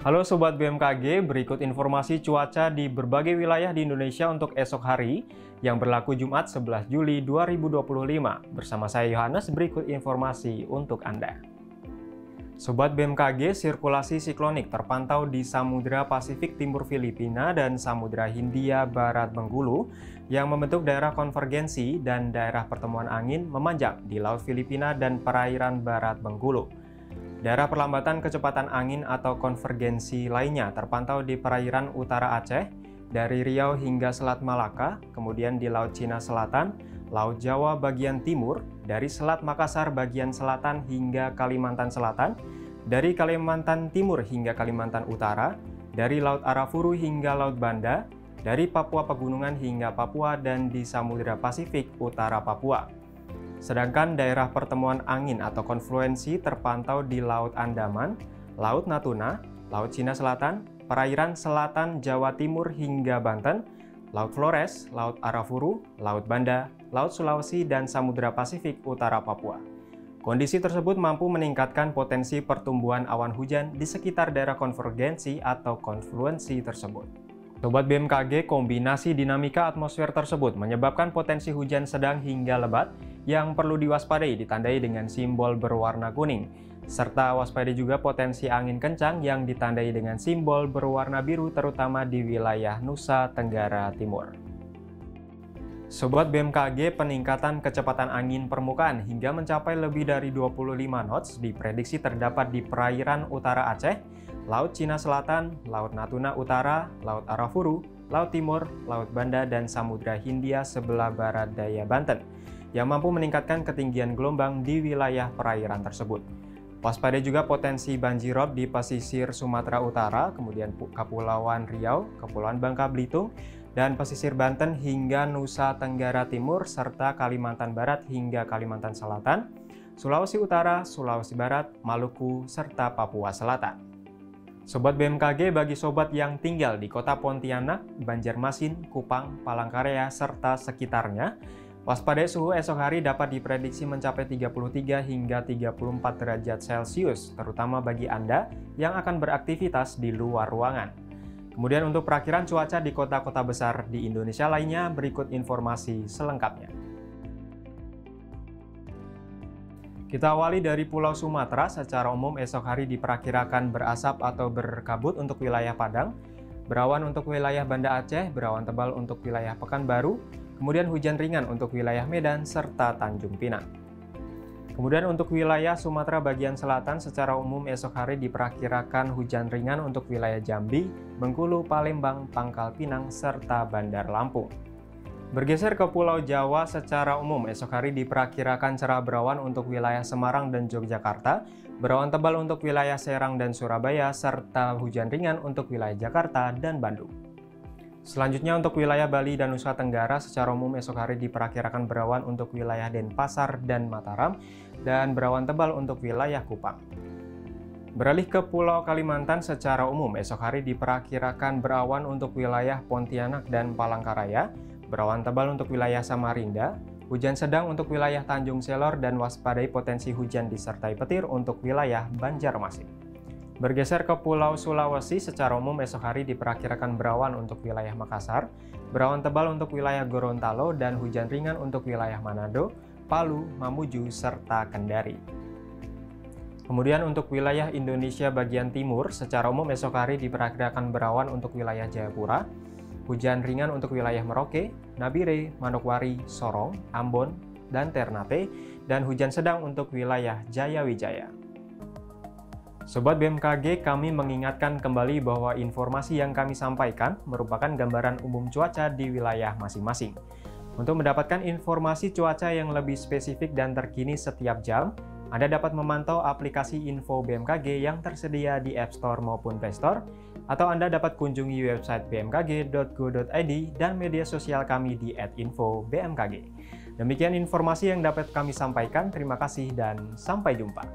Halo Sobat BMKG, berikut informasi cuaca di berbagai wilayah di Indonesia untuk esok hari yang berlaku Jumat 11 Juli 2025. Bersama saya Yohanes, berikut informasi untuk Anda. Sobat BMKG, sirkulasi siklonik terpantau di Samudra Pasifik Timur Filipina dan Samudra Hindia Barat Bengkulu yang membentuk daerah konvergensi dan daerah pertemuan angin memanjang di Laut Filipina dan perairan Barat Bengkulu. Daerah perlambatan kecepatan angin atau konvergensi lainnya terpantau di perairan utara Aceh, dari Riau hingga Selat Malaka, kemudian di Laut Cina Selatan, Laut Jawa bagian timur, dari Selat Makassar bagian selatan hingga Kalimantan Selatan, dari Kalimantan Timur hingga Kalimantan Utara, dari Laut Arafuru hingga Laut Banda, dari Papua Pegunungan hingga Papua, dan di Samudra Pasifik Utara Papua. Sedangkan daerah pertemuan angin atau konfluensi terpantau di Laut Andaman, Laut Natuna, Laut Cina Selatan, perairan selatan Jawa Timur hingga Banten, Laut Flores, Laut Arafuru, Laut Banda, Laut Sulawesi, dan Samudra Pasifik Utara Papua. Kondisi tersebut mampu meningkatkan potensi pertumbuhan awan hujan di sekitar daerah konvergensi atau konfluensi tersebut. Sobat BMKG, kombinasi dinamika atmosfer tersebut menyebabkan potensi hujan sedang hingga lebat yang perlu diwaspadai ditandai dengan simbol berwarna kuning, serta waspadai juga potensi angin kencang yang ditandai dengan simbol berwarna biru terutama di wilayah Nusa Tenggara Timur. Sobat BMKG, peningkatan kecepatan angin permukaan hingga mencapai lebih dari 25 knots diprediksi terdapat di perairan utara Aceh, Laut Cina Selatan, Laut Natuna Utara, Laut Arafuru, Laut Timur, Laut Banda, dan Samudra Hindia sebelah barat daya Banten, yang mampu meningkatkan ketinggian gelombang di wilayah perairan tersebut. Waspadai juga potensi banjirop di pesisir Sumatera Utara, kemudian Kepulauan Riau, Kepulauan Bangka Belitung, dan pesisir Banten hingga Nusa Tenggara Timur, serta Kalimantan Barat hingga Kalimantan Selatan, Sulawesi Utara, Sulawesi Barat, Maluku, serta Papua Selatan. Sobat BMKG, bagi sobat yang tinggal di kota Pontianak, Banjarmasin, Kupang, Palangkaraya, serta sekitarnya, waspadai suhu esok hari dapat diprediksi mencapai 33 hingga 34 derajat Celcius, terutama bagi Anda yang akan beraktivitas di luar ruangan. Kemudian untuk perakiran cuaca di kota-kota besar di Indonesia lainnya, berikut informasi selengkapnya. Kita awali dari Pulau Sumatera. Secara umum esok hari diperkirakan berasap atau berkabut untuk wilayah Padang, berawan untuk wilayah Banda Aceh, berawan tebal untuk wilayah Pekanbaru, kemudian hujan ringan untuk wilayah Medan, serta Tanjung Pinang. Kemudian untuk wilayah Sumatera bagian selatan secara umum esok hari diperkirakan hujan ringan untuk wilayah Jambi, Bengkulu, Palembang, Pangkal Pinang, serta Bandar Lampung. Bergeser ke Pulau Jawa, secara umum esok hari diperkirakan cerah berawan untuk wilayah Semarang dan Yogyakarta, berawan tebal untuk wilayah Serang dan Surabaya, serta hujan ringan untuk wilayah Jakarta dan Bandung. Selanjutnya untuk wilayah Bali dan Nusa Tenggara, secara umum esok hari diperkirakan berawan untuk wilayah Denpasar dan Mataram, dan berawan tebal untuk wilayah Kupang. Beralih ke Pulau Kalimantan, secara umum esok hari diperkirakan berawan untuk wilayah Pontianak dan Palangkaraya, berawan tebal untuk wilayah Samarinda, hujan sedang untuk wilayah Tanjung Selor, dan waspadai potensi hujan disertai petir untuk wilayah Banjarmasin. Bergeser ke Pulau Sulawesi, secara umum esok hari diperkirakan berawan untuk wilayah Makassar, berawan tebal untuk wilayah Gorontalo, dan hujan ringan untuk wilayah Manado, Palu, Mamuju, serta Kendari. Kemudian untuk wilayah Indonesia bagian timur, secara umum esok hari diperkirakan berawan untuk wilayah Jayapura, hujan ringan untuk wilayah Merauke, Nabire, Manokwari, Sorong, Ambon, dan Ternate, dan hujan sedang untuk wilayah Jayawijaya. Sobat BMKG, kami mengingatkan kembali bahwa informasi yang kami sampaikan merupakan gambaran umum cuaca di wilayah masing-masing. Untuk mendapatkan informasi cuaca yang lebih spesifik dan terkini setiap jam, Anda dapat memantau aplikasi Info BMKG yang tersedia di App Store maupun Play Store, atau Anda dapat kunjungi website bmkg.go.id dan media sosial kami di @infobmkg. Demikian informasi yang dapat kami sampaikan. Terima kasih dan sampai jumpa.